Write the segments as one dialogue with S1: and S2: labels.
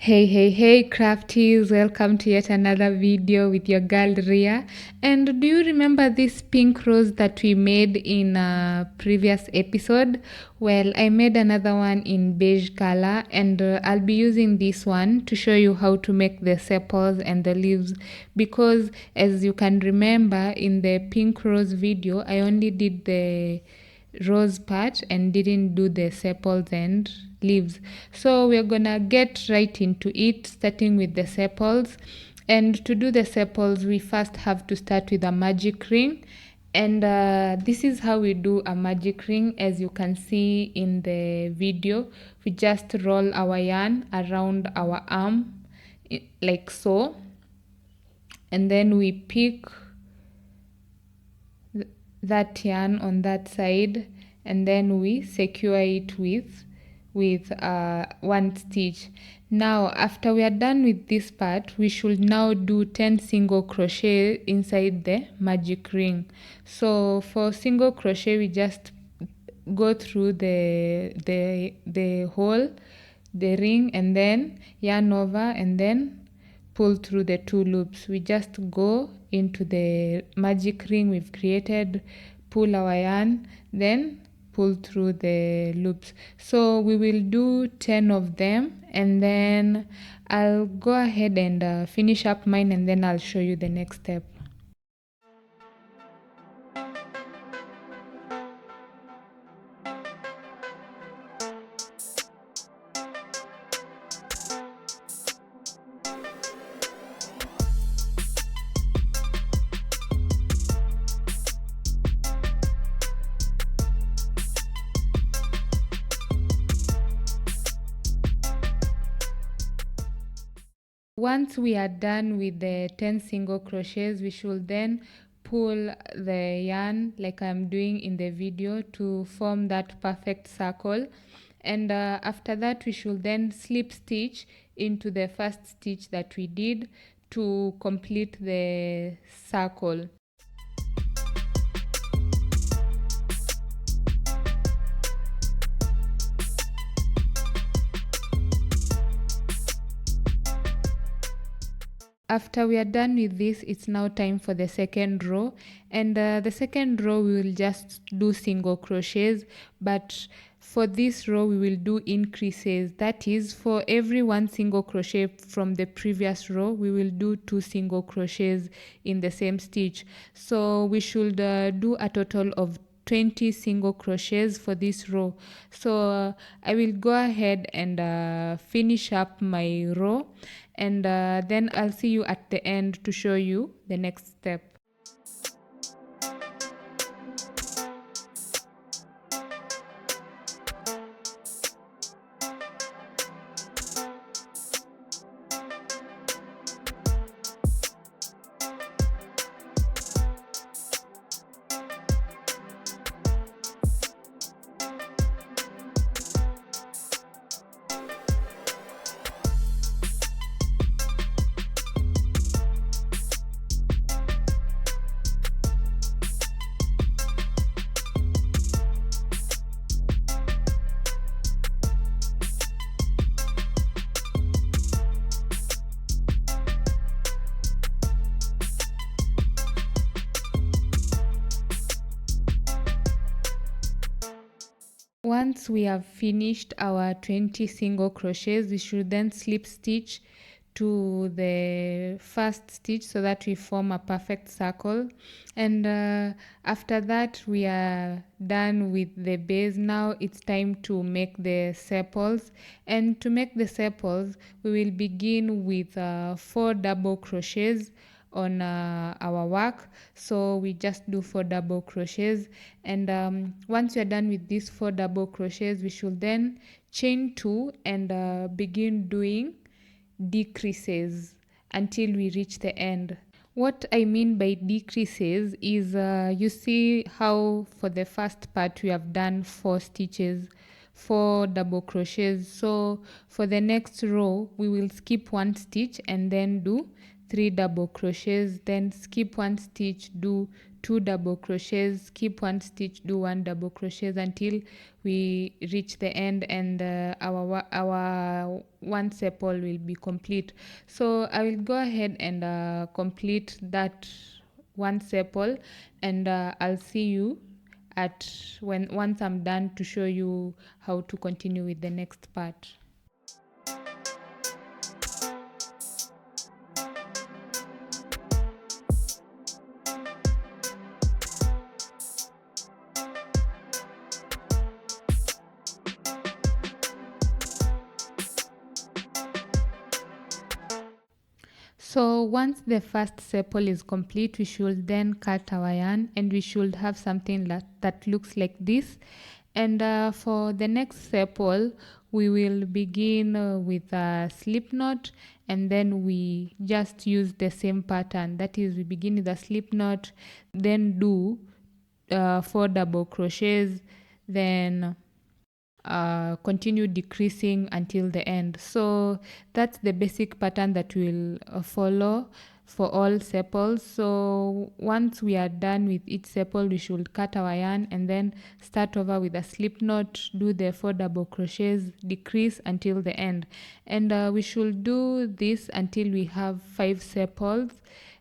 S1: Hey, Crafties, welcome to yet another video with your girl Ria. And do you remember this pink rose that we made in a previous episode? Well, I made another one in beige color, and I'll be using this one to show you how to make the sepals and the leaves, because as you can remember in the pink rose video, I only did the rose part and didn't do the sepals and leaves. So we're gonna get right into it, starting with the sepals. And to do the sepals, we first have to start with a magic ring. And this is how we do a magic ring. As you can see in the video, we just roll our yarn around our arm like so, and then we pick that yarn on that side, and then we secure it with one stitch. Now after we are done with this part, we should now do 10 single crochet inside the magic ring. So for single crochet, we just go through the hole, the ring, and then yarn over, and then pull through the two loops. We just go into the magic ring we've created, pull our yarn, then pull through the loops. So we will do 10 of them, and then I'll go ahead and finish up mine, and then I'll show you the next step. Once we are done with the 10 single crochets, we should then pull the yarn like I'm doing in the video to form that perfect circle. And after that, we should then slip stitch into the first stitch that we did to complete the circle. After we are done with this, it's now time for the second row, and the second row we will just do single crochets, but for this row we will do increases. That is, for every one single crochet from the previous row, we will do 2 single crochets in the same stitch. So we should do a total of 20 single crochets for this row. So I will go ahead and finish up my row, and then I'll see you at the end to show you the next step. Once we have finished our 20 single crochets, we should then slip stitch to the first stitch so that we form a perfect circle. And after that, we are done with the base. Now it's time to make the sepals, and to make the sepals we will begin with 4 double crochets on our work. So we just do 4 double crochets, and once we are done with these 4 double crochets, we should then chain 2 and begin doing decreases until we reach the end. What I mean by decreases is you see how for the first part we have done 4 stitches, 4 double crochets. So for the next row we will skip 1 stitch and then do 3 double crochets, then skip 1 stitch, do 2 double crochets, keep 1 stitch, do 1 double crochets until we reach the end, and our 1 sepal will be complete. So I will go ahead and complete that 1 sepal, and I'll see you at once I'm done, to show you how to continue with the next part. So once the first sepal is complete, we should then cut our yarn, and we should have something that looks like this. And for the next sepal, we will begin with a slip knot, and then we just use the same pattern. That is, we begin with a slip knot, then do 4 double crochets, then continue decreasing until the end. So that's the basic pattern that we'll follow for all sepals. So once we are done with each sepal, we should cut our yarn and then start over with a slip knot, do the 4 double crochets, decrease until the end. And we should do this until we have 5 sepals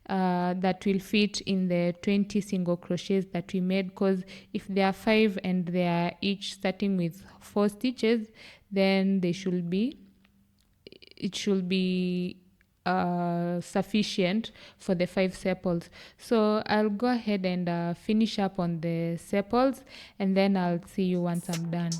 S1: that will fit in the 20 single crochets that we made, because if there are 5 and they are each starting with 4 stitches, then it should be sufficient for the 5 sepals. So I'll go ahead and finish up on the sepals, and then I'll see you once I'm done.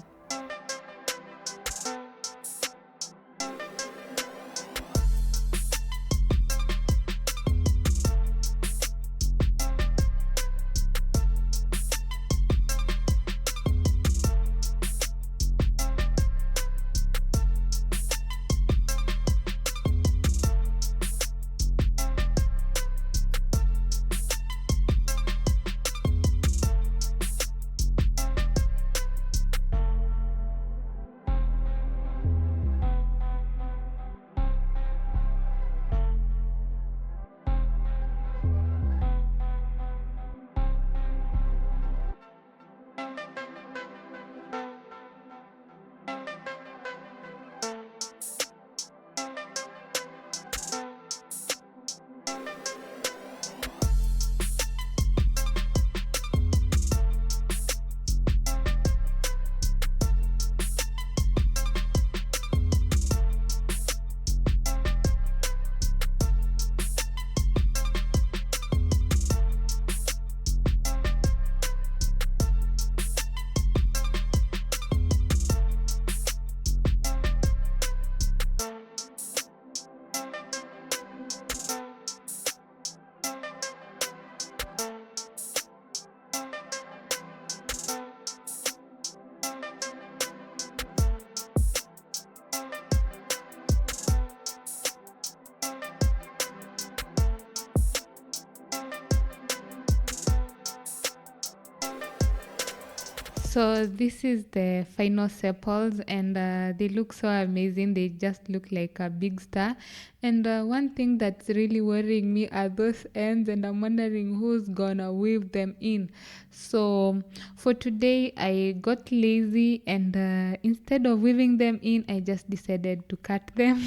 S1: So this is the final sepals, and they look so amazing. They just look like a big star. And one thing that's really worrying me are those ends, and I'm wondering who's gonna weave them in. So for today, I got lazy, and instead of weaving them in, I just decided to cut them.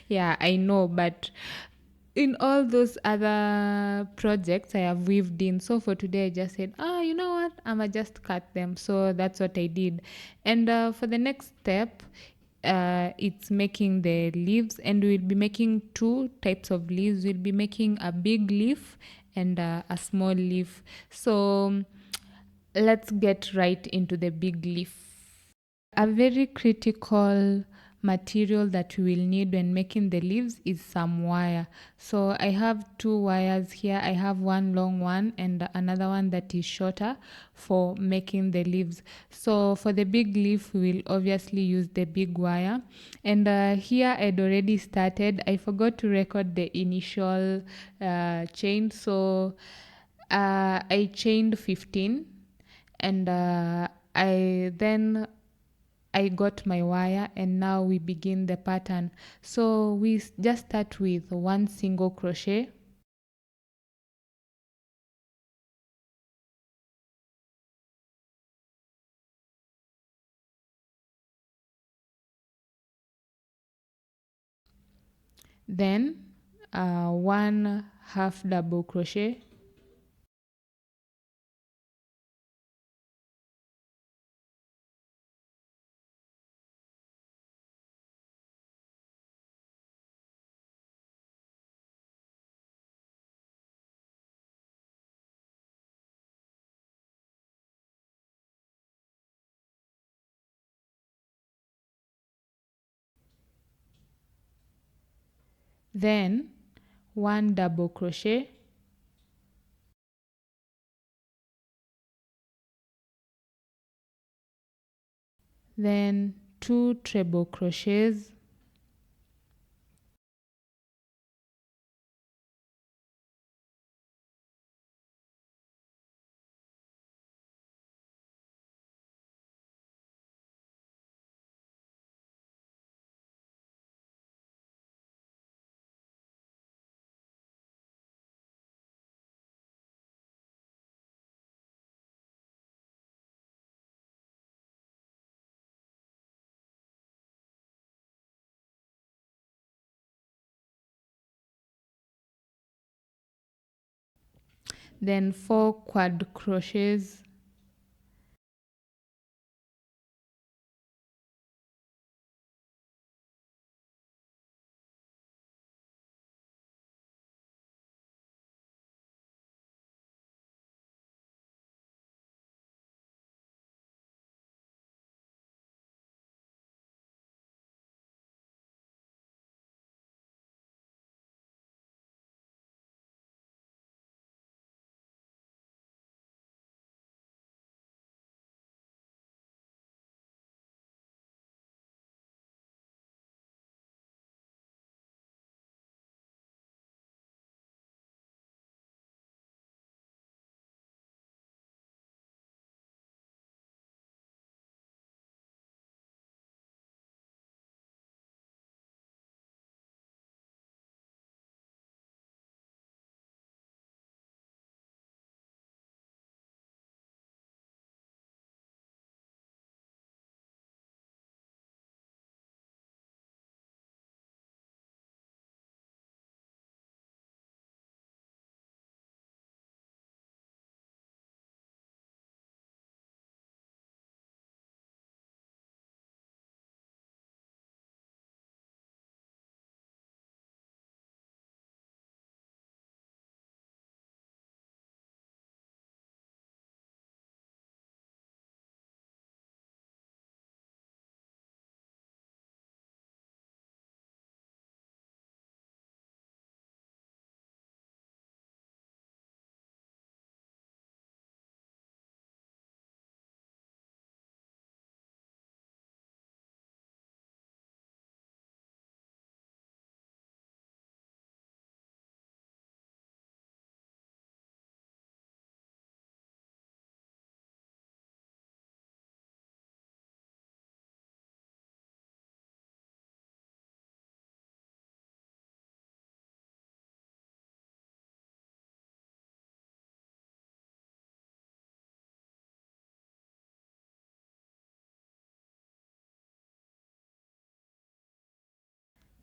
S1: Yeah, I know, but in all those other projects I have weaved in. So for today, I just said, you know what? I'ma just cut them. So that's what I did. And for the next step, it's making the leaves, and we'll be making 2 types of leaves. We'll be making a big leaf and a small leaf. So let's get right into the big leaf. A very critical material that we will need when making the leaves is some wire. So I have 2 wires here. I have one long one and another one that is shorter for making the leaves. So for the big leaf, we will obviously use the big wire. And here I'd already started. I forgot to record the initial chain. So I chained 15, and I got my wire, and now we begin the pattern. So we just start with 1 single crochet, then 1 half double crochet, then 1 double crochet, then 2 treble crochets, then 4 quad crochets,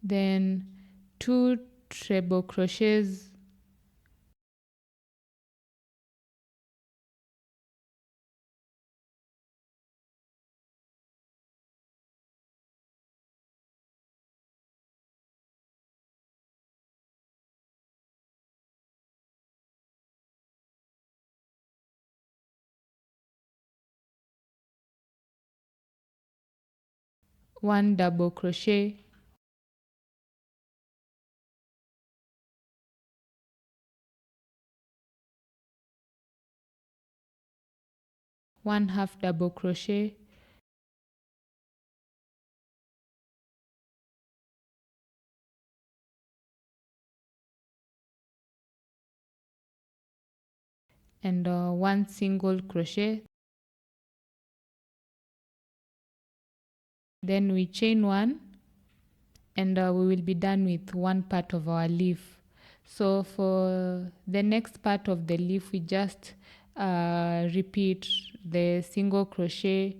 S1: then 2 treble crochets, one double crochet, one half double crochet, and 1 single crochet. Then we chain 1, and we will be done with one part of our leaf. So for the next part of the leaf, we just repeat the single crochet,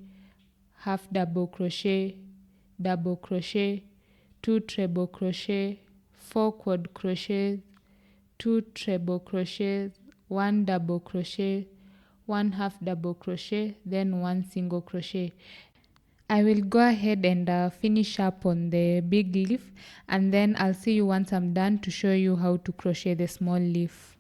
S1: half double crochet, 2 treble crochet, 4 quad crochets, 2 treble crochets, 1 double crochet, 1 half double crochet, then 1 single crochet. I will go ahead and finish up on the big leaf, and then I'll see you once I'm done to show you how to crochet the small leaf.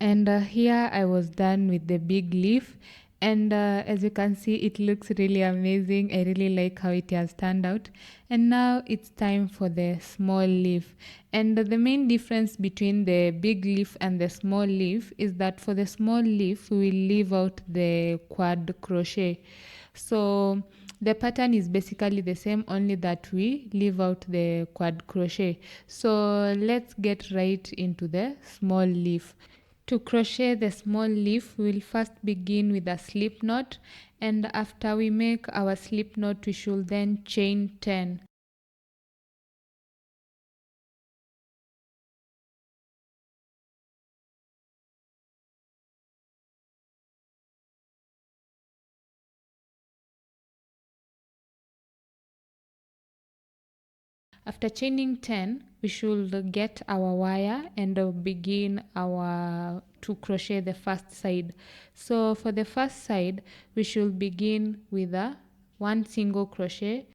S1: And here I was done with the big leaf, and as you can see, it looks really amazing. I really like how it has turned out. And now it's time for the small leaf. And the main difference between the big leaf and the small leaf is that for the small leaf we will leave out the quad crochet. So the pattern is basically the same, only that we leave out the quad crochet. So let's get right into the small leaf. To crochet the small leaf, we will first begin with a slip knot, and after we make our slip knot, we should then chain 10. After chaining 10, we should get our wire and begin to crochet the first side. So for the first side, we should begin with a 1 single crochet,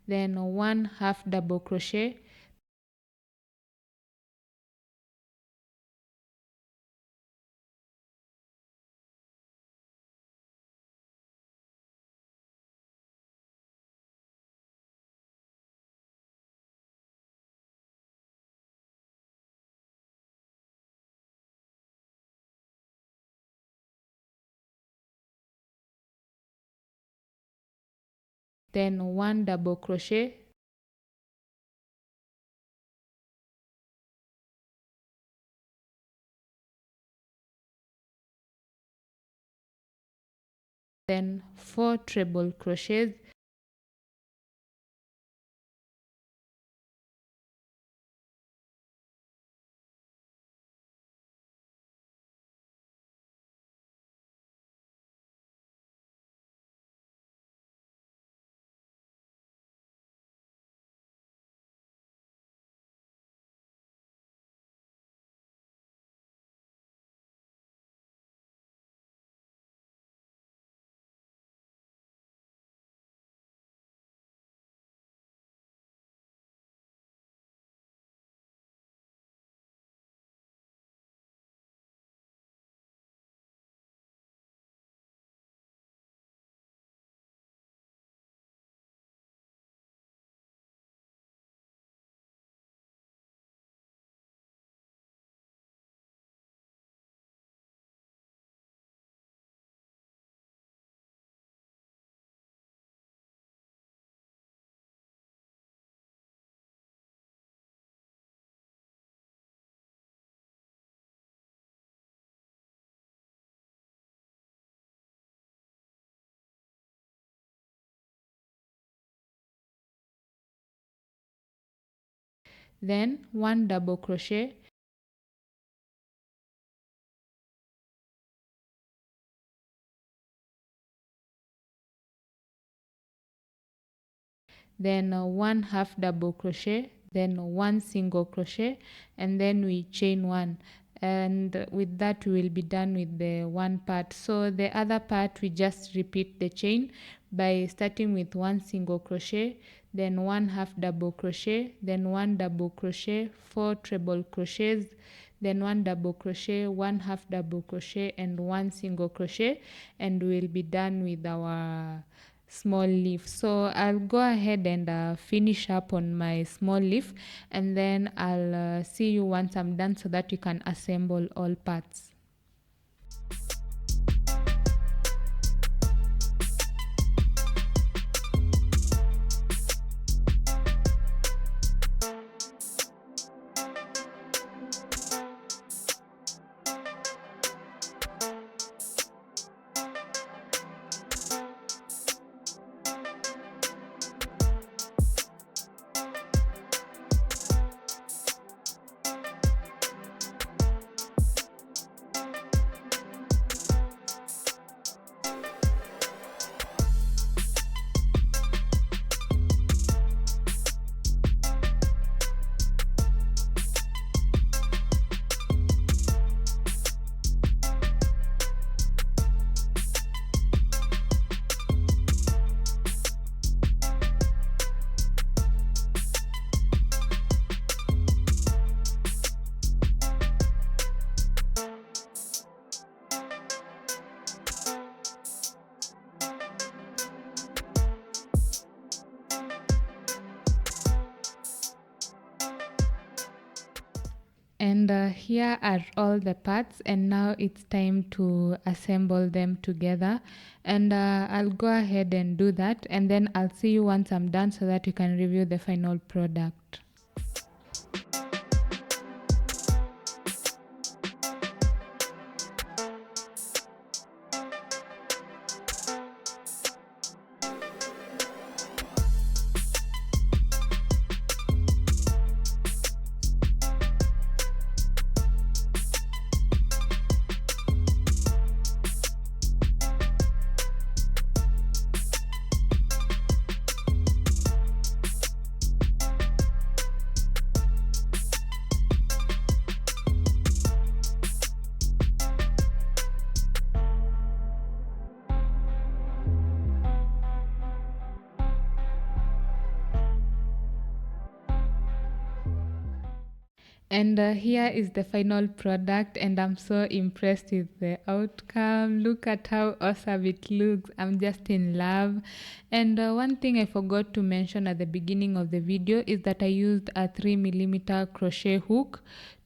S1: then 1 half double crochet, then 1 double crochet, then 4 treble crochets, then 1 double crochet, then 1 half double crochet, then 1 single crochet, and then we chain 1. And with that we will be done with the one part. So the other part we just repeat the chain by starting with 1 single crochet, then 1 half double crochet, then 1 double crochet, 4 treble crochets, then 1 double crochet, 1 half double crochet, and 1 single crochet, and we'll be done with our small leaf. So I'll go ahead and finish up on my small leaf, and then I'll see you once I'm done so that you can assemble all parts. And here are all the parts, and now it's time to assemble them together. And I'll go ahead and do that, and then I'll see you once I'm done so that you can review the final product. And here is the final product, and I'm so impressed with the outcome. Look at how awesome it looks. I'm just in love. And one thing I forgot to mention at the beginning of the video is that I used a 3mm crochet hook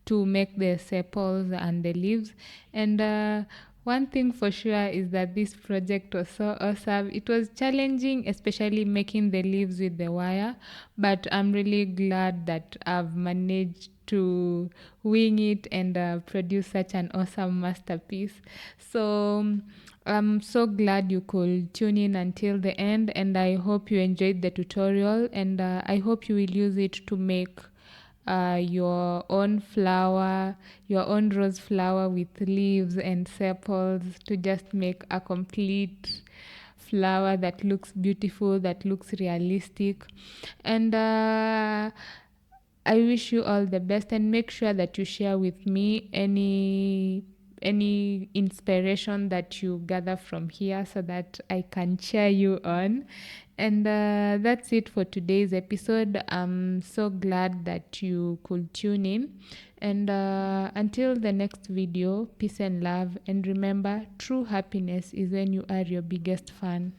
S1: to make the sepals and the leaves. And one thing for sure is that this project was so awesome. It was challenging, especially making the leaves with the wire, but I'm really glad that I've managed to wing it and produce such an awesome masterpiece. So I'm so glad you could tune in until the end, and I hope you enjoyed the tutorial, and I hope you will use it to make your own flower, your own rose flower with leaves and sepals, to just make a complete flower that looks beautiful, that looks realistic. And I wish you all the best, and make sure that you share with me any inspiration that you gather from here so that I can cheer you on. And that's it for today's episode. I'm so glad that you could tune in. And until the next video, peace and love. And remember, true happiness is when you are your biggest fan.